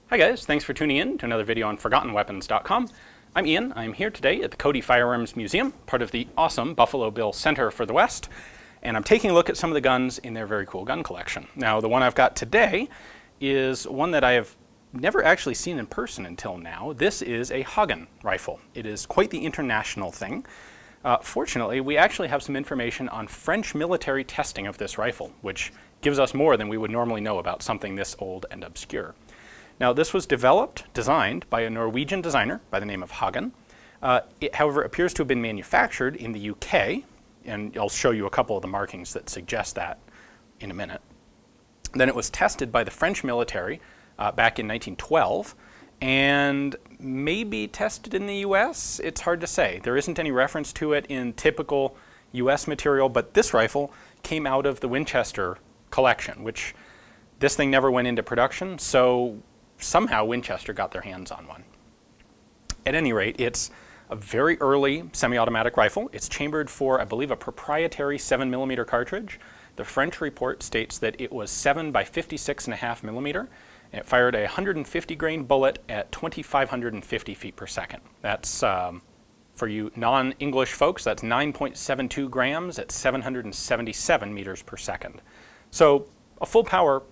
Hi guys, thanks for tuning in to another video on ForgottenWeapons.com. I'm Ian. I'm here today at the Cody Firearms Museum, part of the awesome Buffalo Bill Center for the West, and I'm taking a look at some of the guns in their very cool gun collection. Now, the one I've got today is one that I have never actually seen in person until now. This is a Hagen rifle. It is quite the international thing. Fortunately, we actually have some information on French military testing of this rifle, which gives us more than we would normally know about something this old and obscure. Now, this was designed by a Norwegian designer by the name of Hagen. It, however, appears to have been manufactured in the UK, and I'll show you a couple of the markings that suggest that in a minute. Then it was tested by the French military back in 1912, and maybe tested in the US. It's hard to say. There isn't any reference to it in typical US material, but this rifle came out of the Winchester collection, which this thing never went into production, so somehow Winchester got their hands on one. At any rate, it's a very early semi-automatic rifle. It's chambered for, I believe, a proprietary 7mm cartridge. The French report states that it was 7 by 56.5mm, and it fired a 150 grain bullet at 2,550 feet per second. That's, for you non-English folks, that's 9.72 grams at 777 meters per second. So a full power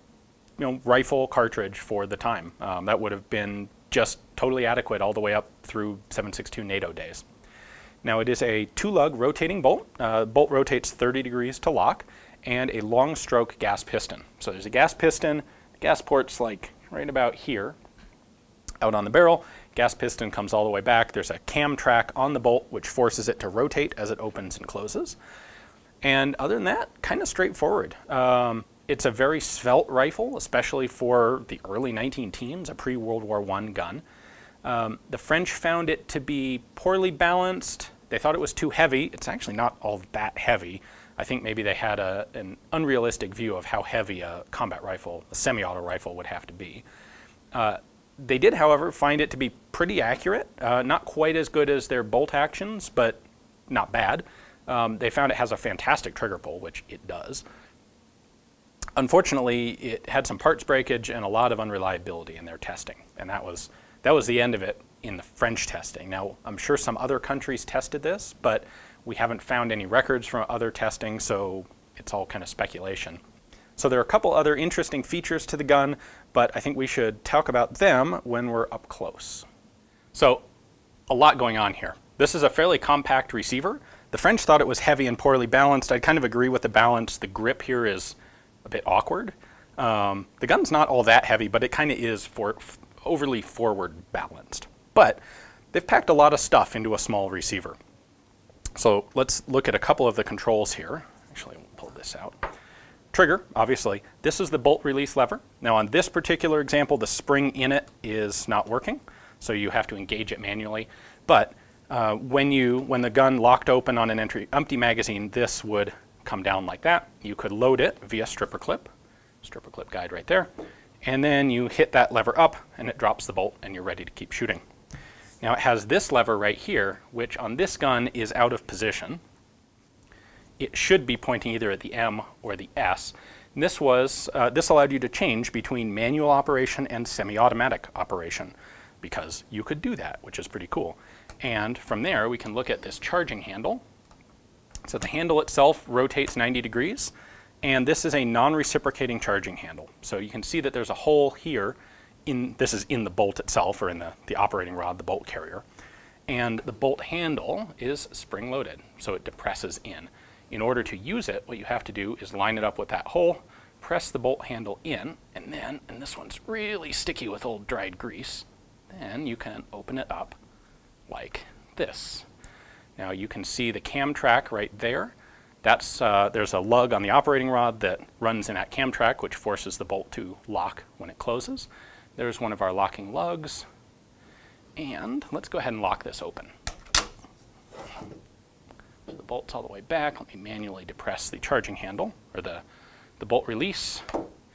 rifle cartridge for the time. That would have been just totally adequate all the way up through 7.62 NATO days. Now, it is a two-lug rotating bolt. Bolt rotates 30 degrees to lock, and a long stroke gas piston. So there's a gas piston. The gas port's like right about here out on the barrel. Gas piston comes all the way back. There's a cam track on the bolt which forces it to rotate as it opens and closes. And other than that, kind of straightforward. It's a very svelte rifle, especially for the early 19-teens, a pre-World War I gun. The French found it to be poorly balanced. They thought it was too heavy. It's actually not all that heavy. I think maybe they had an unrealistic view of how heavy a combat rifle, a semi-auto rifle, would have to be. They did, however, find it to be pretty accurate. Not quite as good as their bolt actions, but not bad. They found it has a fantastic trigger pull, which it does. Unfortunately, it had some parts breakage and a lot of unreliability in their testing, and that was the end of it in the French testing. Now, I'm sure some other countries tested this, but we haven't found any records from other testing, so it's all kind of speculation. So there are a couple other interesting features to the gun, but I think we should talk about them when we're up close. So, a lot going on here. This is a fairly compact receiver. The French thought it was heavy and poorly balanced. I kind of agree with the balance. The grip here is a bit awkward. The gun's not all that heavy, but it kind of is overly forward balanced. But they've packed a lot of stuff into a small receiver. So let's look at a couple of the controls here. Actually, we'll pull this out. Trigger, obviously. This is the bolt release lever. Now on this particular example, the spring in it is not working, so you have to engage it manually. But when the gun locked open on an empty magazine, this would come down like that. You could load it via stripper clip guide right there, and then you hit that lever up and it drops the bolt and you're ready to keep shooting. Now it has this lever right here, which on this gun is out of position. It should be pointing either at the M or the S. And this allowed you to change between manual operation and semi-automatic operation, because you could do that, which is pretty cool. And from there we can look at this charging handle. So the handle itself rotates 90 degrees, and this is a non-reciprocating charging handle. So you can see that there's a hole here. This is in the bolt itself, or in the operating rod, the bolt carrier. And the bolt handle is spring-loaded, so it depresses in. In order to use it, what you have to do is line it up with that hole, press the bolt handle in, and then, and this one's really sticky with old dried grease, then you can open it up like this. Now you can see the cam track right there. There's a lug on the operating rod that runs in that cam track, which forces the bolt to lock when it closes. There's one of our locking lugs. And let's go ahead and lock this open. So the bolt's all the way back. Let me manually depress the charging handle, or the bolt release.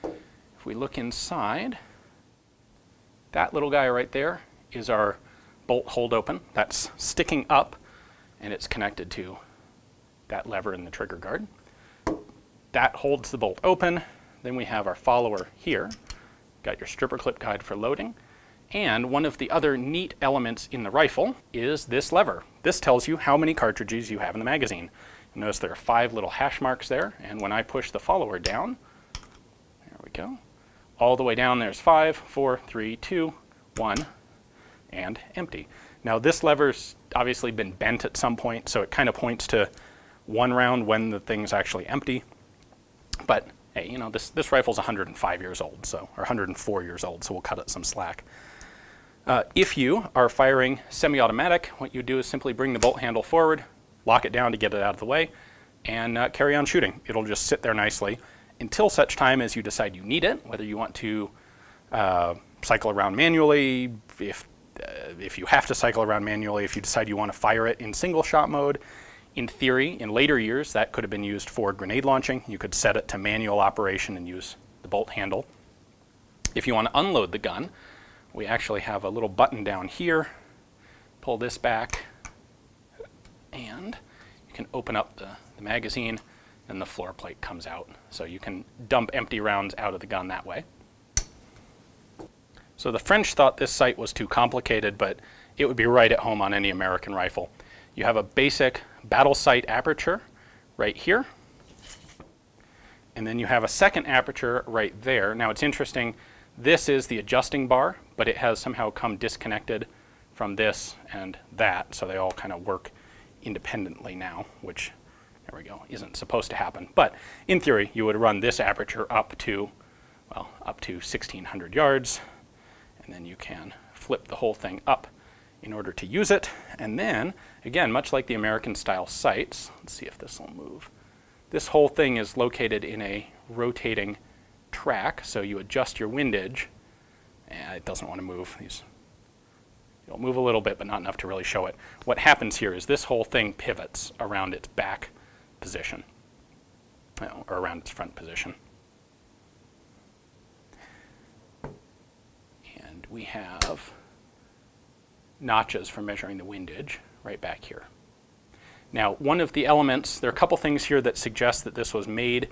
If we look inside, that little guy right there is our bolt hold open. That's sticking up, and it's connected to that lever in the trigger guard. That holds the bolt open. Then we have our follower here. Got your stripper clip guide for loading. And one of the other neat elements in the rifle is this lever. This tells you how many cartridges you have in the magazine. You notice there are 5 little hash marks there, and when I push the follower down, there we go, all the way down there's 5, 4, 3, 2, 1, and empty. Now this lever's obviously been bent at some point, so it kind of points to 1 round when the thing's actually empty. But hey, you know, this rifle's 105 years old, so, or 104 years old, so we'll cut it some slack. If you are firing semi-automatic, what you do is simply bring the bolt handle forward, lock it down to get it out of the way, and carry on shooting. It'll just sit there nicely until such time as you decide you need it, whether you want to cycle around manually, if you have to cycle around manually, if you decide you want to fire it in single shot mode. In theory, in later years, that could have been used for grenade launching. You could set it to manual operation and use the bolt handle. If you want to unload the gun, we actually have a little button down here. Pull this back, and you can open up the magazine, and the floor plate comes out. So you can dump empty rounds out of the gun that way. So the French thought this sight was too complicated, but it would be right at home on any American rifle. You have a basic battle sight aperture right here, and then you have a second aperture right there. Now it's interesting, this is the adjusting bar, but it has somehow come disconnected from this and that, so they all kind of work independently now, which, there we go, isn't supposed to happen. But in theory, you would run this aperture up to, well, up to 1,600 yards, and then you can flip the whole thing up in order to use it. And then, again, much like the American style sights, let's see if this will move. This whole thing is located in a rotating track, so you adjust your windage, and it doesn't want to move. It'll move a little bit, but not enough to really show it. What happens here is this whole thing pivots around its back position, or around its front position. And we have notches for measuring the windage right back here. Now, one of the elements, there are a couple things here that suggest that this was made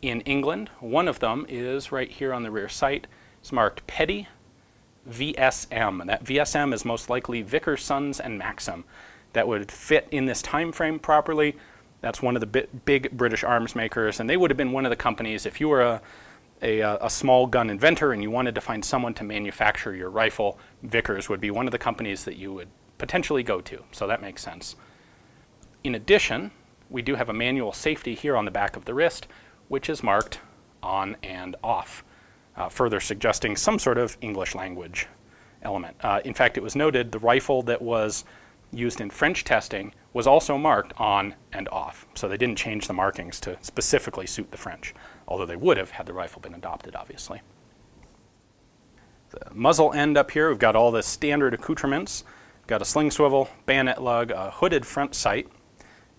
in England. One of them is right here on the rear sight. It's marked Petty VSM. That VSM is most likely Vickers, Sons, and Maxim. That would fit in this time frame properly. That's one of the big British arms makers, and they would have been one of the companies, if you were a small gun inventor and you wanted to find someone to manufacture your rifle, Vickers would be one of the companies that you would potentially go to, so that makes sense. In addition, we do have a manual safety here on the back of the wrist, which is marked on and off, further suggesting some sort of English language element. In fact, it was noted the rifle that was used in French testing was also marked on and off, so they didn't change the markings to specifically suit the French, although they would have had the rifle been adopted, obviously. The muzzle end up here, we've got all the standard accoutrements. We've got a sling swivel, bayonet lug, a hooded front sight,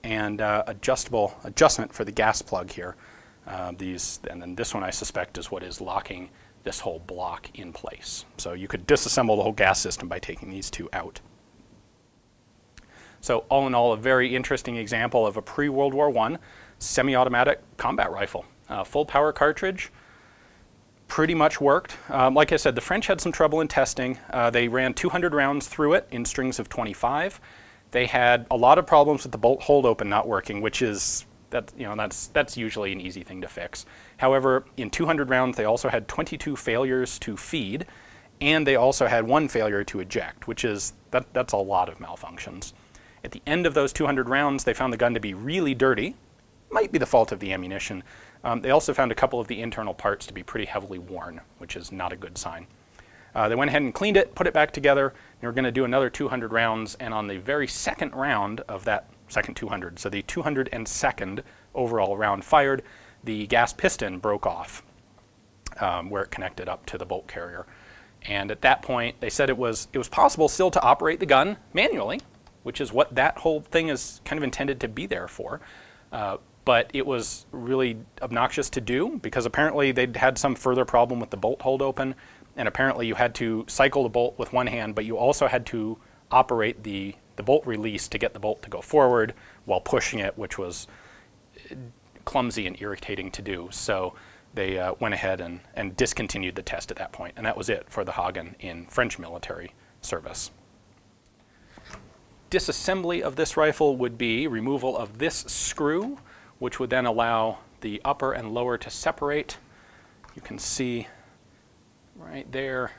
and adjustment for the gas plug here. And then this one I suspect is what is locking this whole block in place. So you could disassemble the whole gas system by taking these two out. So all in all, a very interesting example of a pre-World War I semi-automatic combat rifle. Full power cartridge, pretty much worked. Like I said, the French had some trouble in testing. They ran 200 rounds through it in strings of 25. They had a lot of problems with the bolt hold open not working, which is, that's usually an easy thing to fix. However, in 200 rounds, they also had 22 failures to feed, and they also had 1 failure to eject, which is, that's a lot of malfunctions. At the end of those 200 rounds, they found the gun to be really dirty. Might be the fault of the ammunition. They also found a couple of the internal parts to be pretty heavily worn, which is not a good sign. They went ahead and cleaned it, put it back together. They were going to do another 200 rounds, and on the very second round of that second 200, so the 202nd overall round fired, the gas piston broke off where it connected up to the bolt carrier. And at that point, they said it was possible still to operate the gun manually, which is what that whole thing is kind of intended to be there for. But it was really obnoxious to do because apparently they'd had some further problem with the bolt hold open, and apparently you had to cycle the bolt with one hand, but you also had to operate the bolt release to get the bolt to go forward while pushing it, which was clumsy and irritating to do. So they went ahead and discontinued the test at that point, and that was it for the Hagen in French military service. Disassembly of this rifle would be removal of this screw, which would then allow the upper and lower to separate. You can see right there,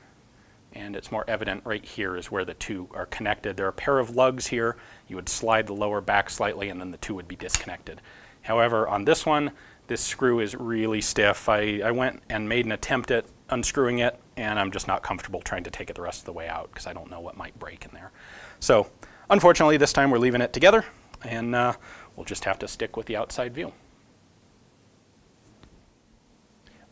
and it's more evident right here is where the two are connected. There are a pair of lugs here. You would slide the lower back slightly, and then the two would be disconnected. However, on this one, this screw is really stiff. I went and made an attempt at unscrewing it, and I'm just not comfortable trying to take it the rest of the way out because I don't know what might break in there. So unfortunately, this time we're leaving it together, and we'll just have to stick with the outside view.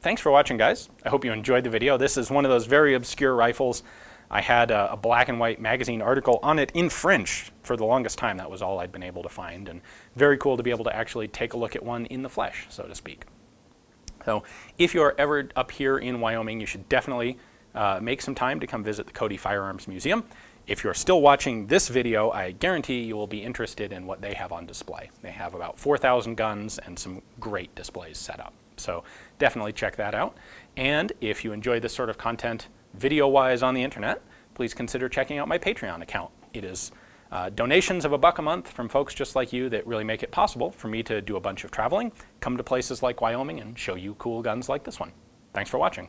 Thanks for watching, guys. I hope you enjoyed the video. This is one of those very obscure rifles. I had a black and white magazine article on it in French for the longest time. That was all I'd been able to find, and very cool to be able to actually take a look at one in the flesh, so to speak. So if you're ever up here in Wyoming, you should definitely make some time to come visit the Cody Firearms Museum. If you're still watching this video, I guarantee you will be interested in what they have on display. They have about 4,000 guns and some great displays set up. So definitely check that out. And if you enjoy this sort of content video-wise on the internet, please consider checking out my Patreon account. It is donations of $1 a month from folks just like you that really make it possible for me to do a bunch of traveling, come to places like Wyoming, and show you cool guns like this one. Thanks for watching.